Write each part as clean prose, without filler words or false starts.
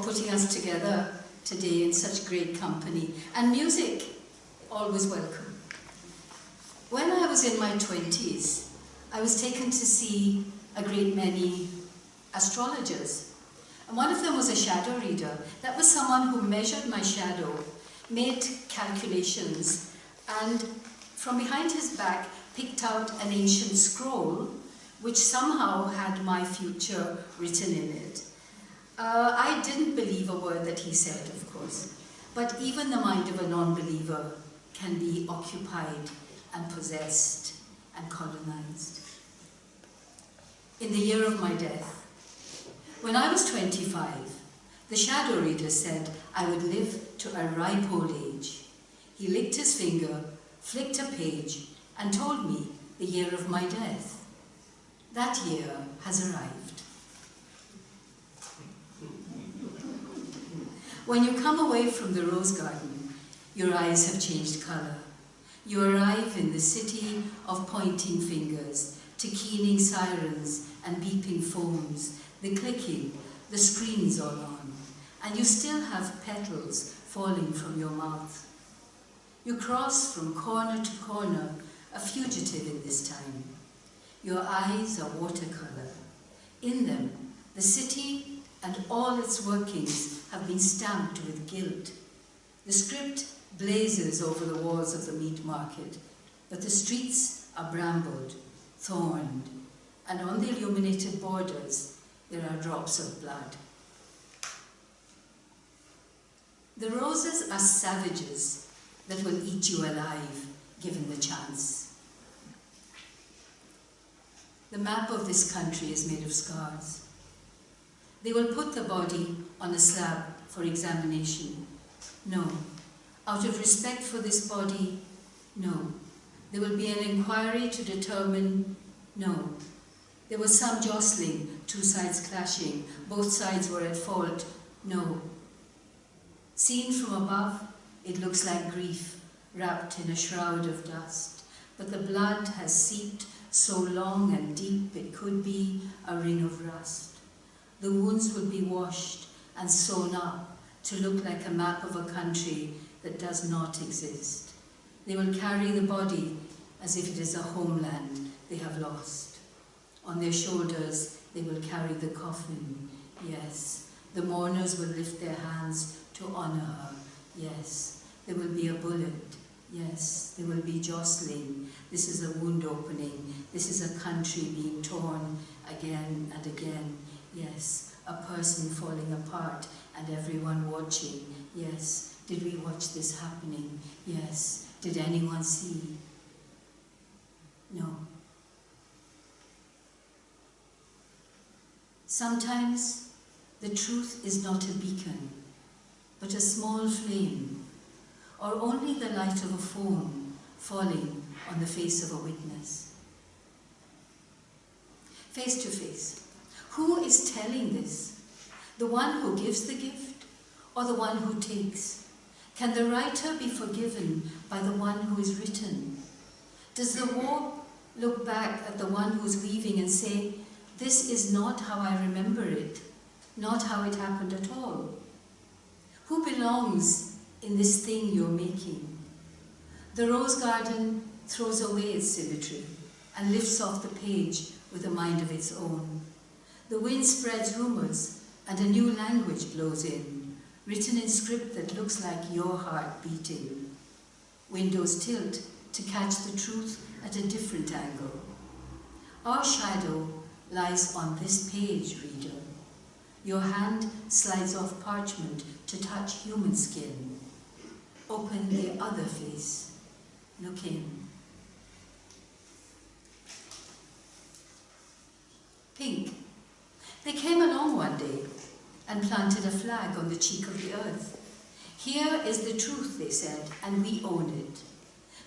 putting us together today in such great company. And music, always welcome. When I was in my 20s, I was taken to see a great many astrologers. And one of them was a shadow reader. That was someone who measured my shadow, made calculations, and from behind his back picked out an ancient scroll which somehow had my future written in it. I didn't believe a word that he said, of course, but even the mind of a non-believer can be occupied and possessed and colonized. In the year of my death, when I was 25, the shadow reader said I would live to a ripe old age. He licked his finger, flicked a page, and told me the year of my death. That year has arrived. When you come away from the rose garden, your eyes have changed colour. You arrive in the city of pointing fingers, to keening sirens and beeping phones, the clicking, the screens all on, and you still have petals falling from your mouth. You cross from corner to corner, a fugitive in this time. Your eyes are watercolour. In them, the city and all its workings have been stamped with guilt. The script blazes over the walls of the meat market, but the streets are brambled, thorned, and on the illuminated borders there are drops of blood. The roses are savages that will eat you alive, given the chance. The map of this country is made of scars. They will put the body on a slab for examination. No. Out of respect for this body, no. There will be an inquiry to determine, no. There was some jostling, two sides clashing, both sides were at fault, no. Seen from above, it looks like grief, wrapped in a shroud of dust, but the blood has seeped so long and deep it could be a ring of rust. The wounds will be washed and sewn up to look like a map of a country that does not exist. They will carry the body as if it is a homeland they have lost. On their shoulders they will carry the coffin, yes. The mourners will lift their hands to honour her, yes. There will be a bullet, yes. There will be jostling. This is a wound opening. This is a country being torn again and again, yes. A person falling apart and everyone watching, yes. Did we watch this happening? Yes. Did anyone see? No. Sometimes the truth is not a beacon, but a small flame, or only the light of a foam falling on the face of a witness. Face to face. Who is telling this? The one who gives the gift, or the one who takes? Can the writer be forgiven by the one who is written? Does the war look back at the one who is weaving and say, this is not how I remember it, not how it happened at all? Who belongs in this thing you're making? The rose garden throws away its symmetry and lifts off the page with a mind of its own. The wind spreads rumours and a new language blows in, written in script that looks like your heart beating. Windows tilt to catch the truth at a different angle. Our shadow lies on this page, reader. Your hand slides off parchment to touch human skin. Open the other face. Look in. Pink. They came along one day and planted a flag on the cheek of the earth. Here is the truth, they said, and we own it.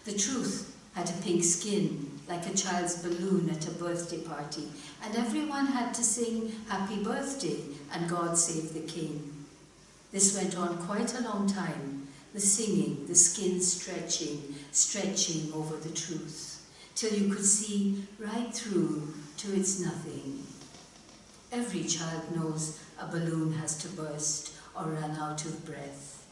The truth had a pink skin, like a child's balloon at a birthday party, and everyone had to sing Happy Birthday and God Save the King. This went on quite a long time, the singing, the skin stretching over the truth, till you could see right through to its nothing. Every child knows a balloon has to burst, or run out of breath.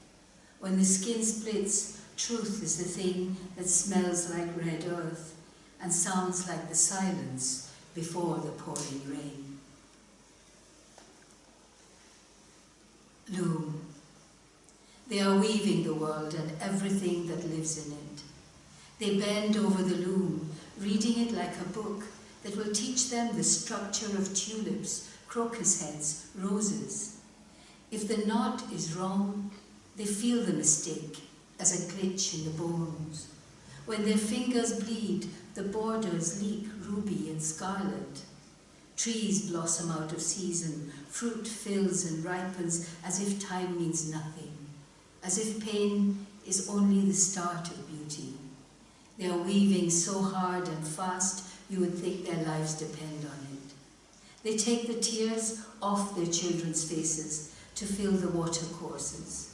When the skin splits, truth is the thing that smells like red earth and sounds like the silence before the pouring rain. Loom. They are weaving the world and everything that lives in it. They bend over the loom, reading it like a book that will teach them the structure of tulips, crocus heads, roses. If the knot is wrong, they feel the mistake as a glitch in the bones. When their fingers bleed, the borders leak ruby and scarlet. Trees blossom out of season, fruit fills and ripens as if time means nothing, as if pain is only the start of beauty. They are weaving so hard and fast, you would think their lives depend on it. They take the tears off their children's faces to fill the watercourses.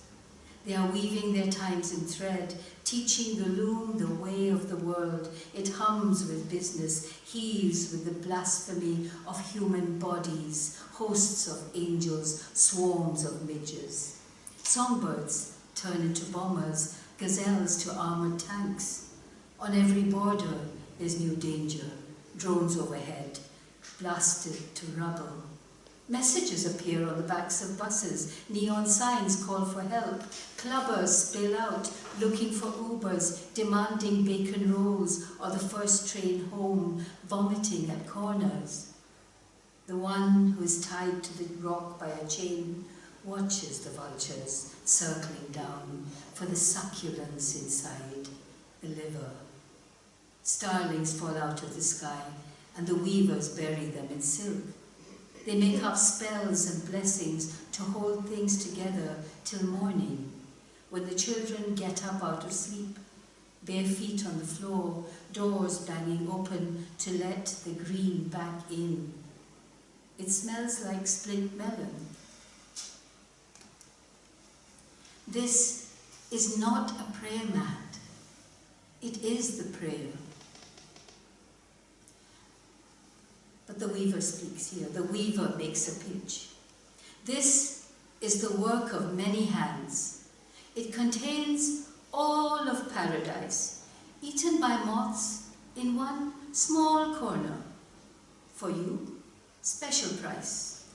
They are weaving their times in thread, teaching the loom the way of the world. It hums with business, heaves with the blasphemy of human bodies, hosts of angels, swarms of midges. Songbirds turn into bombers, gazelles to armored tanks. On every border there's new danger, drones overhead, blasted to rubble. Messages appear on the backs of buses, neon signs call for help, clubbers spill out, looking for Ubers, demanding bacon rolls or the first train home, vomiting at corners. The one who is tied to the rock by a chain watches the vultures circling down for the succulence inside, the liver. Starlings fall out of the sky and the weavers bury them in silk. They make up spells and blessings to hold things together till morning, when the children get up out of sleep, bare feet on the floor, doors banging open to let the green back in. It smells like split melon. This is not a prayer mat. It is the prayer. But the weaver speaks here. The weaver makes a pitch. This is the work of many hands. It contains all of paradise, eaten by moths in one small corner. For you, special price.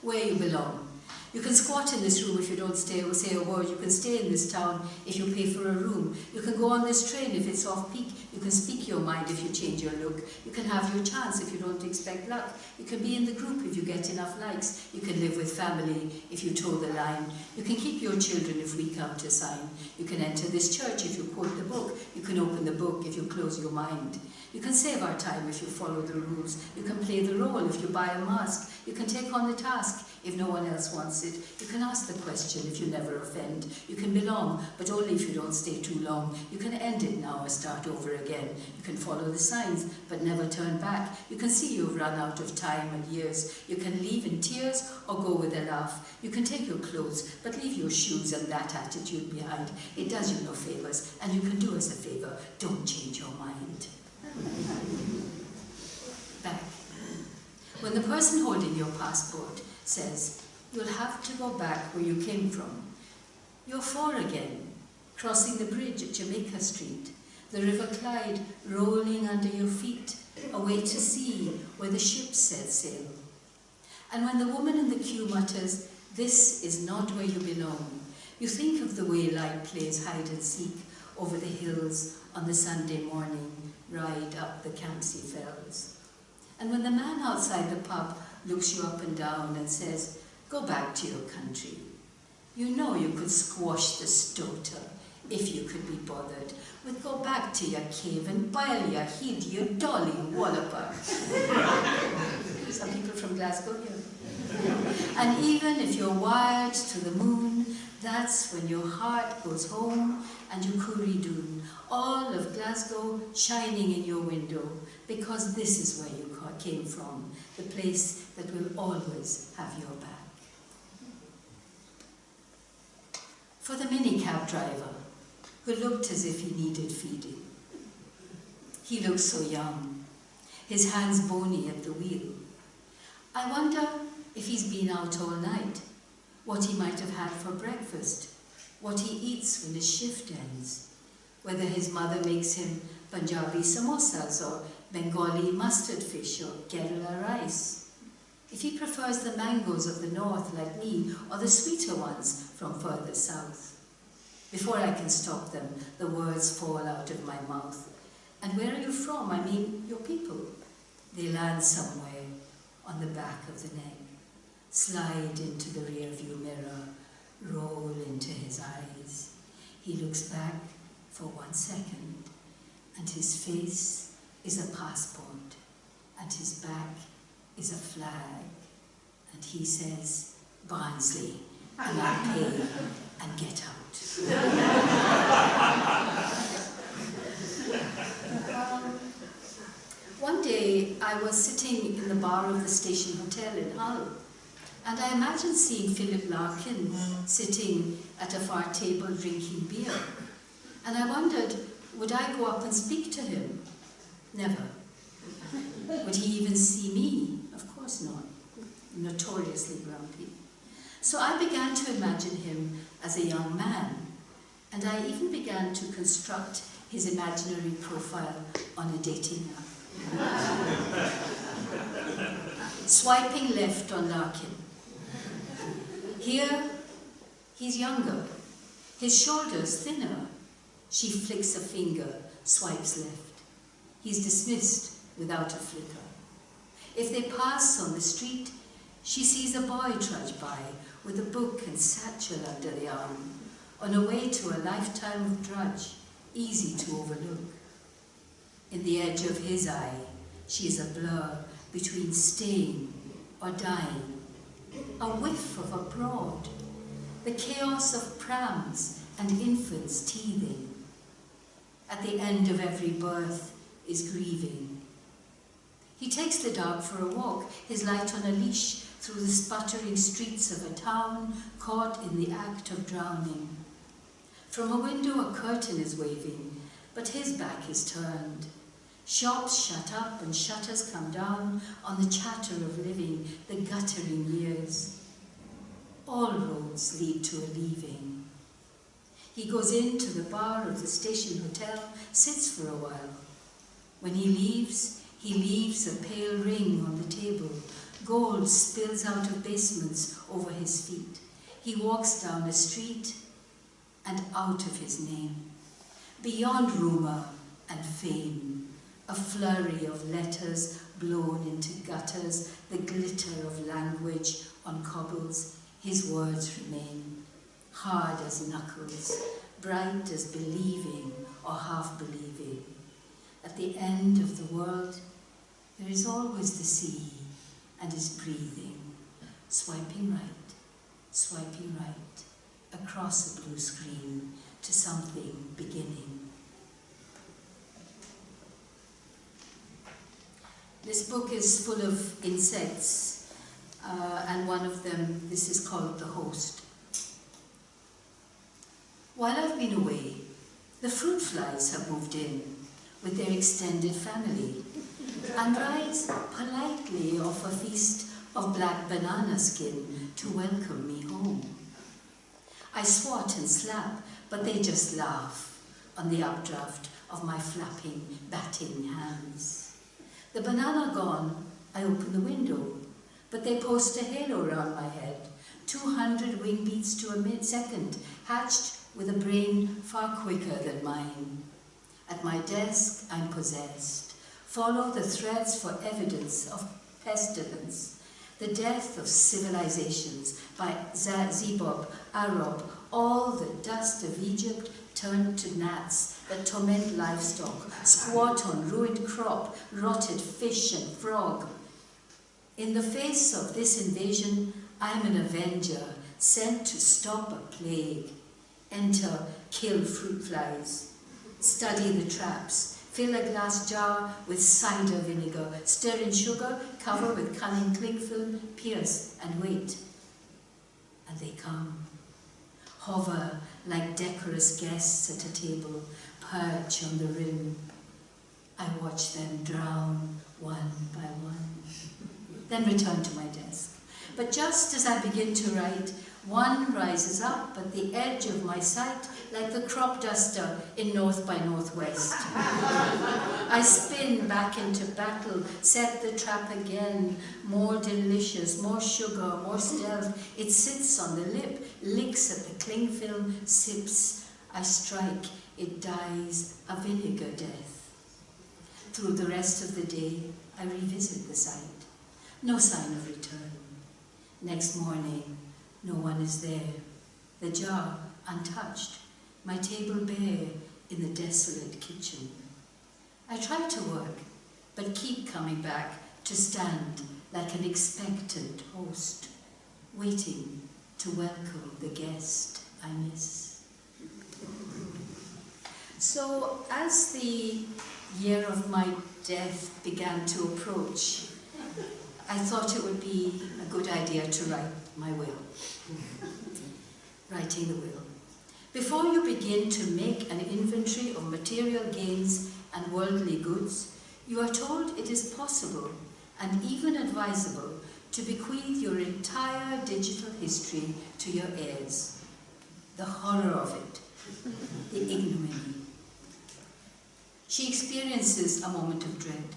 Where you belong. You can squat in this room if you don't say a word. You can stay in this town if you pay for a room. You can go on this train if it's off-peak. You can speak your mind if you change your look. You can have your chance if you don't expect luck. You can be in the group if you get enough likes. You can live with family if you toe the line. You can keep your children if we come to sign. You can enter this church if you quote the book. You can open the book if you close your mind. You can save our time if you follow the rules. You can play the role if you buy a mask. You can take on the task if no one else wants it. You can ask the question if you never offend. You can belong, but only if you don't stay too long. You can end it now or start over again. You can follow the signs, but never turn back. You can see you've run out of time and years. You can leave in tears or go with a laugh. You can take your clothes, but leave your shoes and that attitude behind. It does you no favours, and you can do us a favour. Don't change your mind. Back. When the person holding your passport says, you'll have to go back where you came from, you're 4 again, crossing the bridge at Jamaica Street, the River Clyde rolling under your feet, away to sea where the ship set sail. And when the woman in the queue mutters, this is not where you belong, you think of the way light plays hide and seek over the hills on the Sunday morning ride up the Campsie Fells. And when the man outside the pub looks you up and down and says, go back to your country, you know you could squash the stoter if you could be bothered with go back to your cave and boil your heed, your dolly walloper. Some people from Glasgow here. And even if you're wired to the moon, that's when your heart goes home and you Cooridoon, all of Glasgow shining in your window, because this is where you came from, the place that will always have your back. For the minicab driver, who looked as if he needed feeding. He looked so young, his hands bony at the wheel. I wonder if he's been out all night, what he might have had for breakfast, what he eats when his shift ends, whether his mother makes him Punjabi samosas or Bengali mustard fish or Kerala rice, if he prefers the mangoes of the north like me or the sweeter ones from further south. Before I can stop them, the words fall out of my mouth. And where are you from? I mean, your people. They land somewhere on the back of the neck, slide into the rearview mirror, roll into his eyes. He looks back for 1 second, and his face is a passport, and his back is a flag. And he says, Barnsley, and I pay and get out. One day I was sitting in the bar of the station hotel in Hull, and I imagined seeing Philip Larkin sitting at a far table drinking beer. And I wondered, would I go up and speak to him? Never. Would he even see me? Of course not. Notoriously grumpy. So I began to imagine him as a young man, and I even began to construct his imaginary profile on a dating app. Swiping left on Larkin. Here, he's younger, his shoulders thinner. She flicks a finger, swipes left. He's dismissed without a flicker. If they pass on the street, she sees a boy trudge by with a book and satchel under the arm, on a way to a lifetime of drudge, easy to overlook. In the edge of his eye, she is a blur between staying or dying, a whiff of abroad, the chaos of prams and infants teething. At the end of every birth is grieving. He takes the dog for a walk, his light on a leash, through the sputtering streets of a town caught in the act of drowning. From a window a curtain is waving, but his back is turned. Shops shut up and shutters come down on the chatter of living, the guttering years. All roads lead to a leaving. He goes into the bar of the station hotel, sits for a while. When he leaves a pale ring on the table. Gold spills out of basements over his feet. He walks down a street and out of his name. Beyond rumour and fame, a flurry of letters blown into gutters, the glitter of language on cobbles, his words remain, hard as knuckles, bright as believing or half-believing. At the end of the world, there is always the sea and his breathing, swiping right, across a blue screen to something beginning. This book is full of insects, and one of them, this is called The Host. While I've been away, the fruit flies have moved in with their extended family and rise politely off a feast of black banana skin to welcome me home. I swat and slap, but they just laugh on the updraft of my flapping, batting hands. The banana gone, I open the window, but they post a halo round my head, 200 wing beats to a second, hatched with a brain far quicker than mine. At my desk, I'm possessed. Follow the threads for evidence of pestilence, the death of civilizations by Zebob, Arab, all the dust of Egypt turned to gnats that torment livestock, squat on ruined crop, rotted fish and frog. In the face of this invasion, I am an avenger sent to stop a plague. Enter, kill fruit flies, study the traps, fill a glass jar with cider vinegar, stir in sugar, cover with cunning cling film, pierce and wait. And they come, hover like decorous guests at a table, perch on the rim. I watch them drown one by one, then return to my desk, But just as I begin to write, one rises up at the edge of my sight like the crop duster in North by Northwest. I spin back into battle, set the trap again, more delicious, more sugar, more stealth. It sits on the lip, licks at the cling film, sips. I strike, it dies a vinegar death. Through the rest of the day, I revisit the site. No sign of return. Next morning, no one is there. The jar untouched, my table bare in the desolate kitchen. I try to work, but keep coming back to stand like an expectant host, waiting to welcome the guest I miss. So as the year of my death began to approach, I thought it would be a good idea to write my will. Writing the will. Before you begin to make an inventory of material gains and worldly goods, you are told it is possible and even advisable to bequeath your entire digital history to your heirs. The horror of it, the ignominy. She experiences a moment of dread.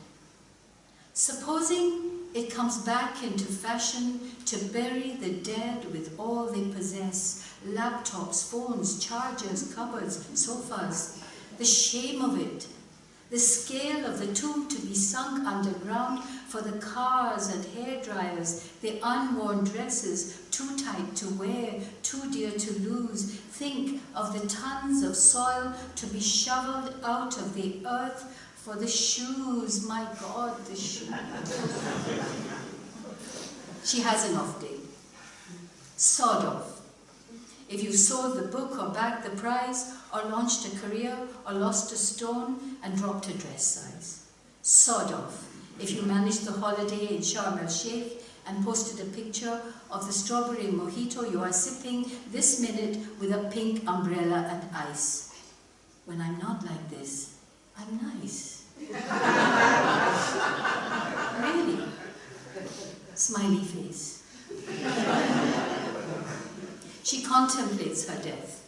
Supposing it comes back into fashion to bury the dead with all they possess, laptops, phones, chargers, cupboards, sofas. The shame of it, the scale of the tomb to be sunk underground for the cars and hairdryers, the unworn dresses, too tight to wear, too dear to lose. Think of the tons of soil to be shoveled out of the earth for the shoes, my God, the shoes. She has an off day. Sod off. If you sold the book or bagged the prize or launched a career or lost a stone and dropped a dress size. Sod off. If you managed the holiday in Sharm el-Sheikh and posted a picture of the strawberry mojito you are sipping this minute with a pink umbrella and ice. When I'm not like this, I'm nice. Really? Smiley face. She contemplates her death.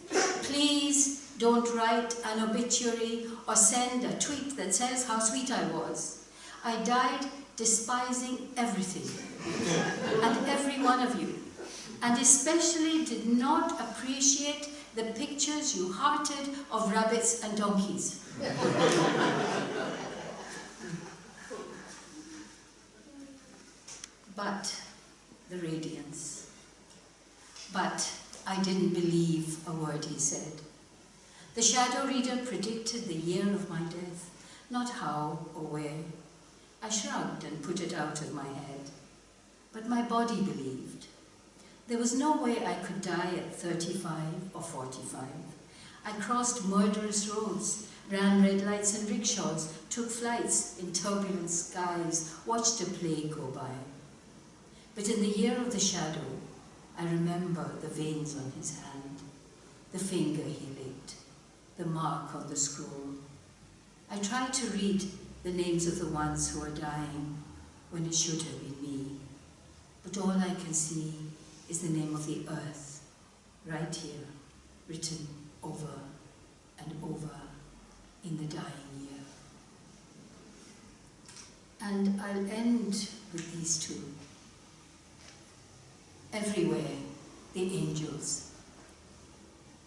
Please don't write an obituary or send a tweet that says how sweet I was. I died despising everything and every one of you, and especially did not appreciate the pictures you hearted of rabbits and donkeys. But the radiance. But I didn't believe a word he said. The shadow reader predicted the year of my death, not how or where. I shrugged and put it out of my head. But my body believed. There was no way I could die at 35 or 45. I crossed murderous roads, ran red lights and rickshaws, took flights in turbulent skies, watched a plane go by. But in the year of the shadow, I remember the veins on his hand, the finger he licked, the mark on the scroll. I tried to read the names of the ones who are dying when it should have been me. But all I can see is the name of the earth, right here, written over and over in the dying year. And I'll end with these two. Everywhere, the angels.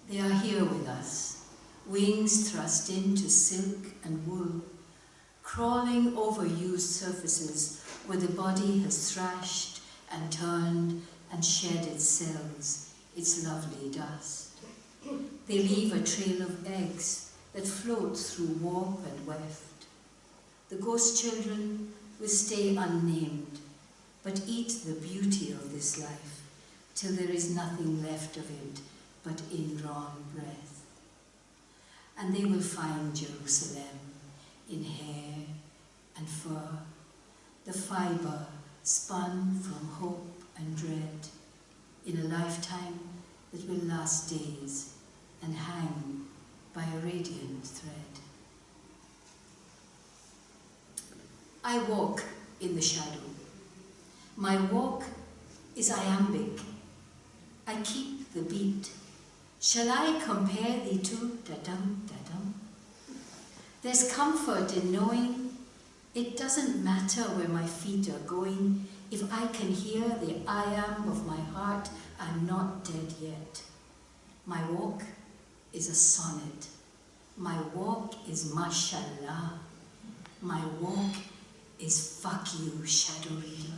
They are here with us, wings thrust into silk and wool, crawling over used surfaces where the body has thrashed and turned and shed its cells, its lovely dust. They leave a trail of eggs that float through warp and weft. The ghost children will stay unnamed, but eat the beauty of this life till there is nothing left of it but indrawn breath. And they will find Jerusalem in hair and fur, the fibre spun from hope and dread, in a lifetime that will last days and hang by a radiant thread. I walk in the shadow. My walk is iambic. I keep the beat. Shall I compare the two? Da-dum, da-dum. There's comfort in knowing it doesn't matter where my feet are going. If I can hear the I am of my heart, I'm not dead yet. My walk is a sonnet. My walk is mashallah. My walk is fuck you, shadow reader.